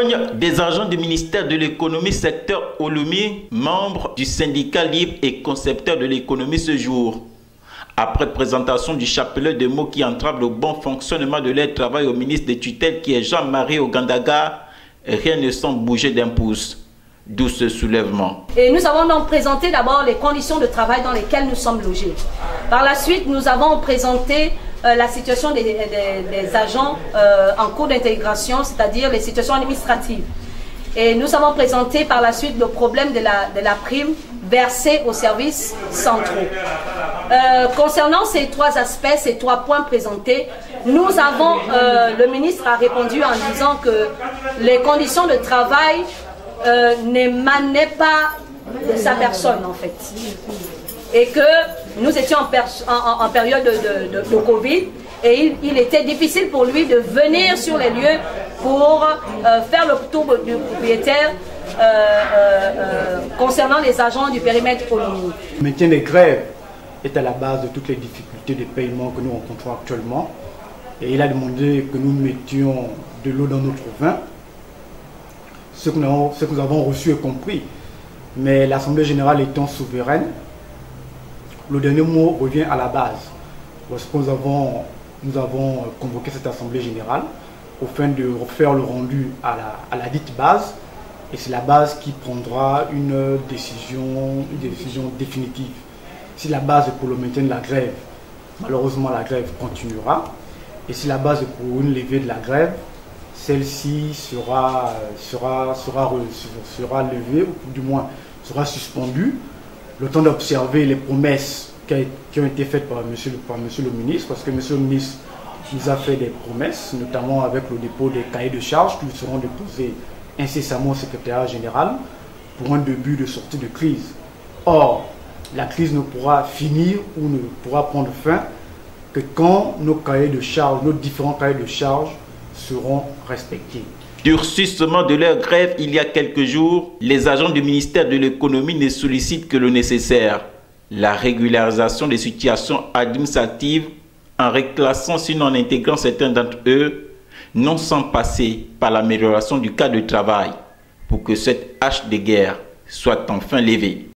Ivrogne, des agents du ministère de l'économie secteur Olomie, membres du syndicat libre et concepteur de l'économie ce jour. Après présentation du chapelet de mots qui entravent le bon fonctionnement de leur travail au ministre des tutelles qui est Jean-Marie Ogandaga, rien ne semble bouger d'un pouce. D'où ce soulèvement. Et nous avons donc présenté d'abord les conditions de travail dans lesquelles nous sommes logés. Par la suite, nous avons présenté la situation des agents en cours d'intégration, c'est-à-dire les situations administratives. Et nous avons présenté par la suite le problème de la prime versée aux services centraux. Concernant ces trois aspects, ces trois points présentés, nous avons, le ministre a répondu en disant que les conditions de travail n'émanait pas de sa personne en fait, et que nous étions en période de Covid et il était difficile pour lui de venir sur les lieux pour faire le tour du propriétaire concernant les agents du périmètre Olomie. Le maintien des grèves est à la base de toutes les difficultés de paiement que nous rencontrons actuellement, et il a demandé que nous mettions de l'eau dans notre vin. Ce que nous avons reçu et compris, mais l'Assemblée générale étant souveraine, le dernier mot revient à la base. Lorsque nous avons convoqué cette Assemblée générale afin de refaire le rendu à la dite base, et c'est la base qui prendra une décision définitive. Si la base est pour le maintien de la grève, malheureusement la grève continuera, et si la base est pour une levée de la grève, celle-ci sera levée, ou du moins sera suspendue, le temps d'observer les promesses qui ont été faites par monsieur le ministre, parce que monsieur le ministre nous a fait des promesses, notamment avec le dépôt des cahiers de charges qui seront déposés incessamment au secrétariat général pour un début de sortie de crise. Or, la crise ne pourra finir ou ne pourra prendre fin que quand nos cahiers de charges, nos différents cahiers de charges seront respectés. Durcissement de leur grève il y a quelques jours, les agents du ministère de l'économie ne sollicitent que le nécessaire. La régularisation des situations administratives en reclassant sinon en intégrant certains d'entre eux, non sans passer par l'amélioration du cadre de travail pour que cette hache de guerre soit enfin levée.